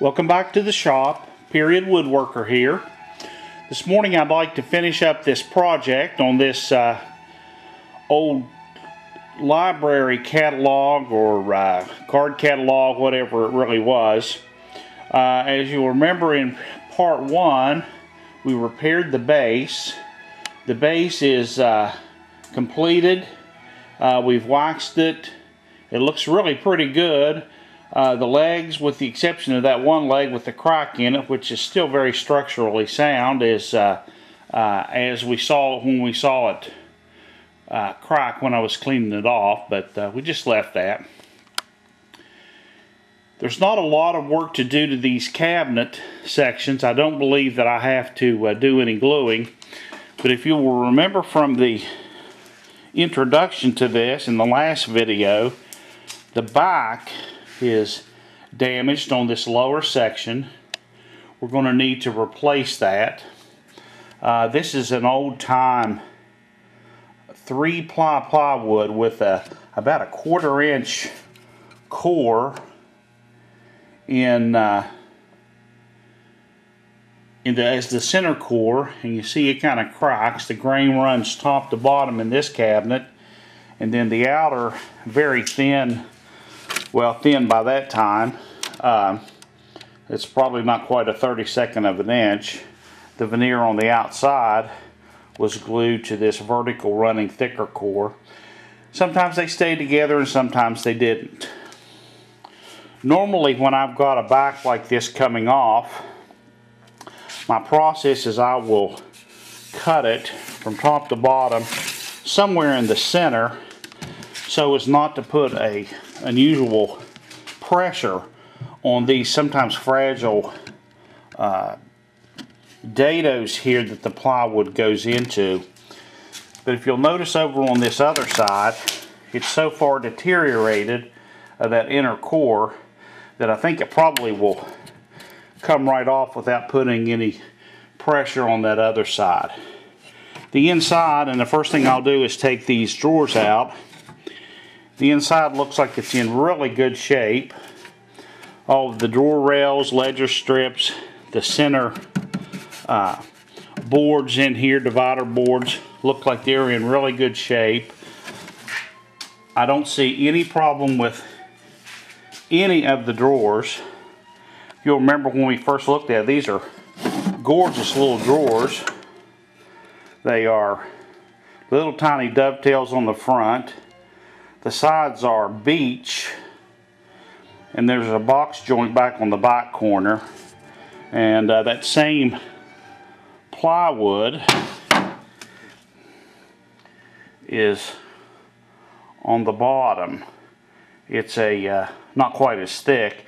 Welcome back to the shop. Period Woodworker here. This morning I'd like to finish up this project on this old library catalog or card catalog, whatever it really was. As you'll remember, in part one we repaired the base. The base is completed. We've waxed it. It looks really pretty good. The legs, with the exception of that one leg with the crack in it, which is still very structurally sound, is as we saw when we saw it crack when I was cleaning it off, but we just left that. There's not a lot of work to do to these cabinet sections. I don't believe that I have to do any gluing, but if you will remember from the introduction to this in the last video, the back is damaged on this lower section. We're going to need to replace that. This is an old-time 3-ply plywood with about a 1/4 inch core as the center core, and you see it kind of cracks. The grain runs top to bottom in this cabinet, and then the outer very thin. Well, thin by that time. It's probably not quite a 32nd of an inch. The veneer on the outside was glued to this vertical running thicker core. Sometimes they stayed together and sometimes they didn't. Normally when I've got a back like this coming off, my process is I will cut it from top to bottom somewhere in the center so as not to put a unusual pressure on these sometimes fragile dados here that the plywood goes into. But if you'll notice over on this other side, it's so far deteriorated, that inner core, that I think it probably will come right off without putting any pressure on that other side. The inside, and the first thing I'll do is take these drawers out. The inside looks like it's in really good shape. All of the drawer rails, ledger strips, the center boards in here, divider boards, look like they're in really good shape. I don't see any problem with any of the drawers. You'll remember when we first looked at it, these are gorgeous little drawers. They are little tiny dovetails on the front. The sides are beech, and there's a box joint back on the back corner, and that same plywood is on the bottom. It's a not quite as thick.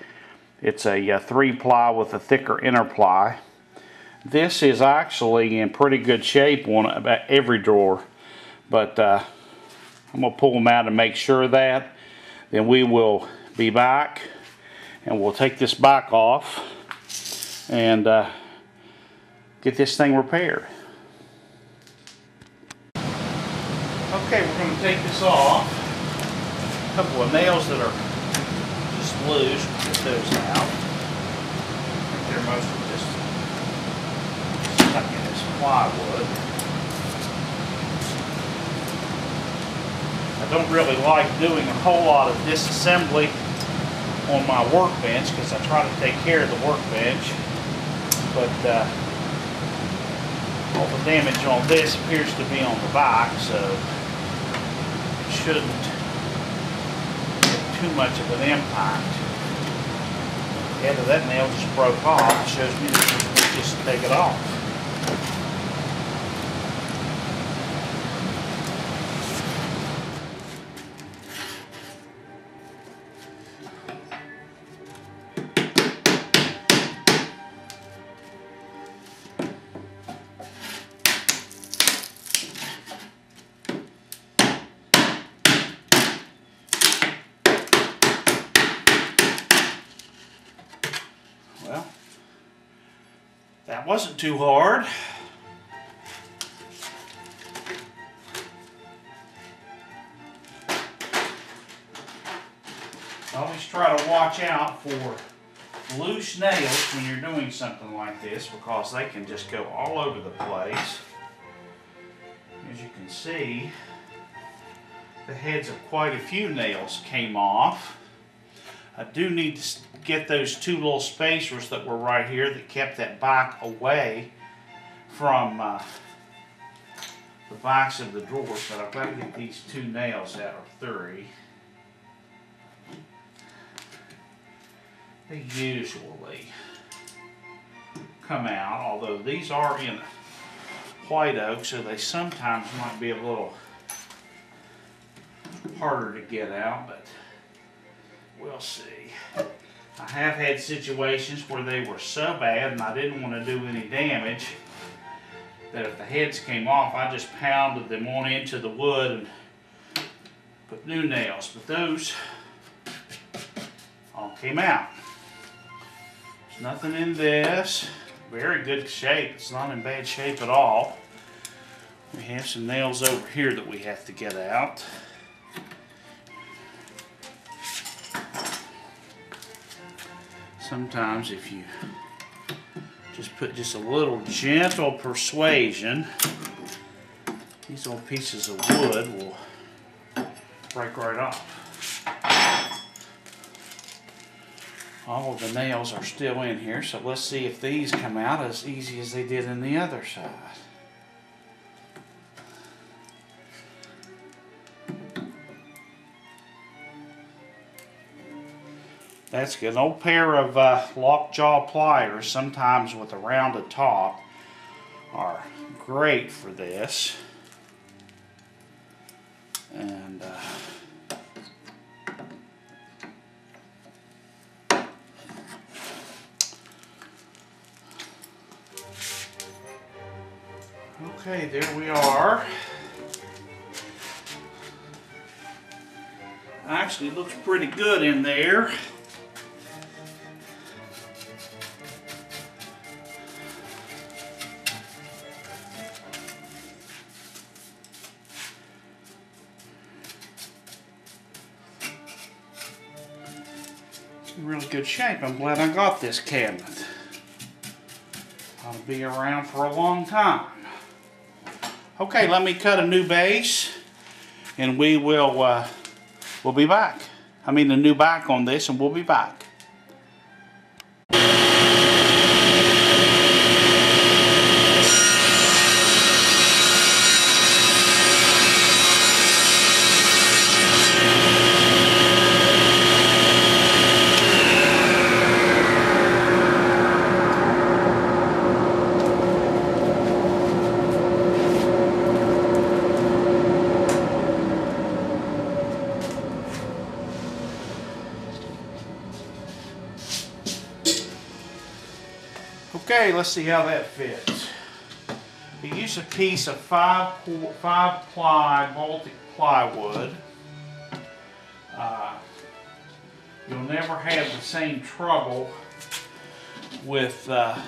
It's a 3-ply with a thicker inner ply. This is actually in pretty good shape on about every drawer, but I'm going to pull them out and make sure of that. Then we will be back and we'll take this back off and get this thing repaired. Okay, we're going to take this off. A couple of nails that are just loose, get those out. They're mostly just stuck in this plywood. I don't really like doing a whole lot of disassembly on my workbench because I try to take care of the workbench, but all the damage on this appears to be on the back, so it shouldn't get too much of an impact. The head of that nail just broke off. It shows me that you can just take it off. Well, that wasn't too hard. I always try to watch out for loose nails when you're doing something like this because they can just go all over the place. As you can see, the heads of quite a few nails came off. I do need to get those two little spacers that were right here that kept that bike away from the backs of the drawers, but I've got to get these two nails out, or three. They usually come out, although these are in white oak, so they sometimes might be a little harder to get out, but we'll see. I have had situations where they were so bad and I didn't want to do any damage that if the heads came off, I just pounded them on into the wood and put new nails. But those all came out. There's nothing in this. Very good shape. It's not in bad shape at all. We have some nails over here that we have to get out. Sometimes if you just put just a little gentle persuasion, these little pieces of wood will break right off. All of the nails are still in here, so let's see if these come out as easy as they did in the other side. That's good. An old pair of lockjaw pliers, sometimes with a rounded top, are great for this. And okay, there we are. Actually, it looks pretty good in there. In really good shape. I'm glad I got this cabinet. Ought to be around for a long time. Okay, let me cut a new base and we will we'll be back. I mean a new back on this and we'll be back. Okay, let's see how that fits. We use a piece of 5-ply baltic plywood. You'll never have the same trouble with that's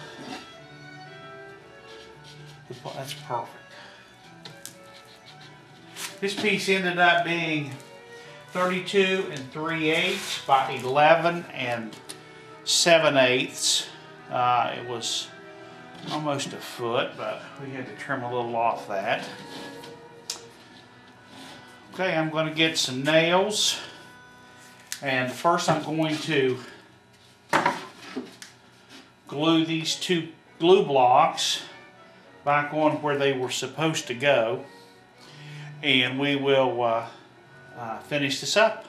perfect. This piece ended up being 32 3/8 by 11 7/8. It was almost a foot, but we had to trim a little off that. Okay, I'm going to get some nails, and first I'm going to glue these two glue blocks back on where they were supposed to go, and we will finish this up.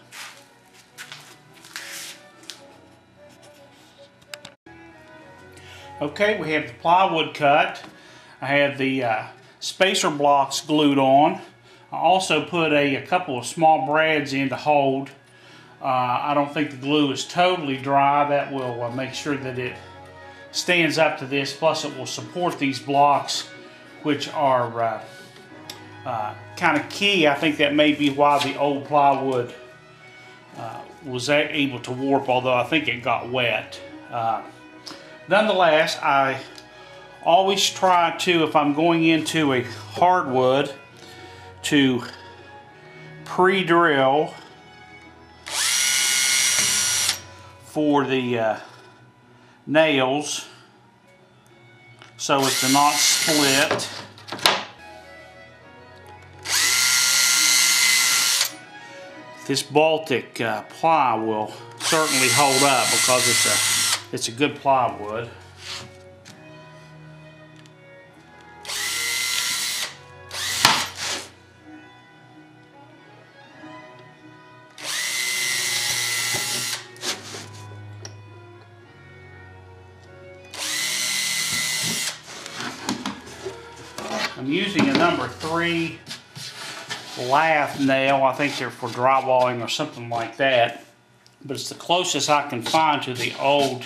Okay, we have the plywood cut. I have the spacer blocks glued on. I also put a couple of small brads in to hold. I don't think the glue is totally dry. That will make sure that it stands up to this. Plus it will support these blocks, which are kind of key. I think that may be why the old plywood was able to warp, although I think it got wet. Nonetheless, I always try to, if I'm going into a hardwood, to pre-drill for the nails so as to not split. This Baltic ply will certainly hold up because it's a good plywood. I'm using a number 3 lath nail. I think they're for drywalling or something like that, but it's the closest I can find to the old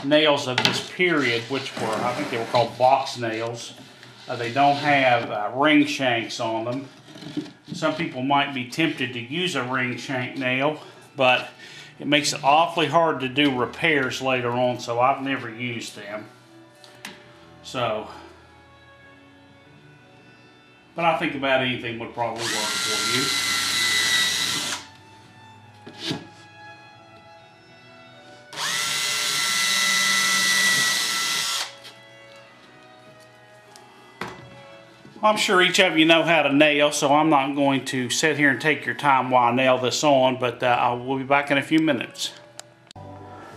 nails of this period, which were, I think they were called box nails. They don't have ring shanks on them. Some people might be tempted to use a ring shank nail, but it makes it awfully hard to do repairs later on, so I've never used them. But I think about anything would probably work for you. I'm sure each of you know how to nail, so I'm not going to sit here and take your time while I nail this on, but I will be back in a few minutes.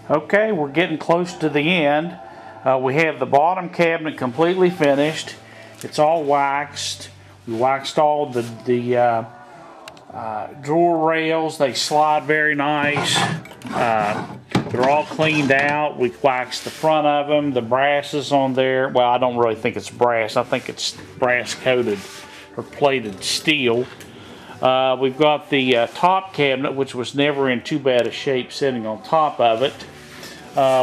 Okay, we're getting close to the end. We have the bottom cabinet completely finished. It's all waxed. We waxed all the drawer rails. They slide very nice. They're all cleaned out. We waxed the front of them. The brass is on there. Well, I don't really think it's brass. I think it's brass coated or plated steel. We've got the top cabinet, which was never in too bad a shape, sitting on top of it.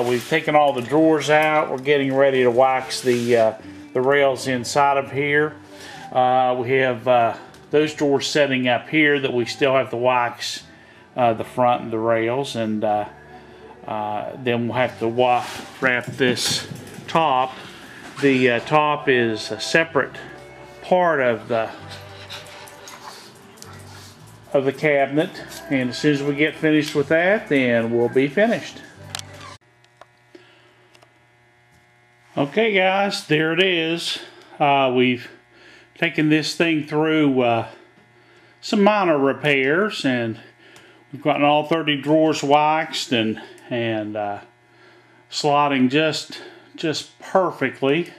We've taken all the drawers out. We're getting ready to wax the rails inside of here. We have those drawers setting up here that we still have to wax the front and the rails, and then we'll have to wrap this top. The top is a separate part of the cabinet, and as soon as we get finished with that, then we'll be finished. Okay guys, there it is. We've taken this thing through some minor repairs, and we've gotten all 30 drawers waxed and slotting just perfectly.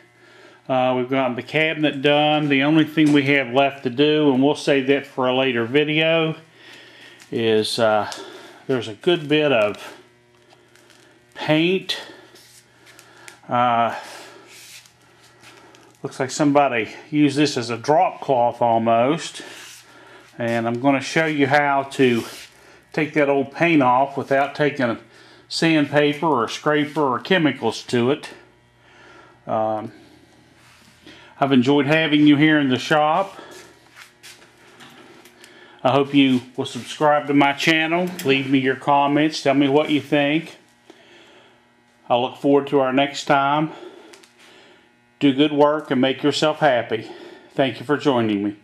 We've gotten the cabinet done. The only thing we have left to do, and we'll save that for a later video, is there's a good bit of paint. Looks like somebody used this as a drop cloth almost. And I'm going to show you how to take that old paint off without taking sandpaper or scraper or chemicals to it. I've enjoyed having you here in the shop. I hope you will subscribe to my channel. Leave me your comments. Tell me what you think. I look forward to our next time. Do good work and make yourself happy. Thank you for joining me.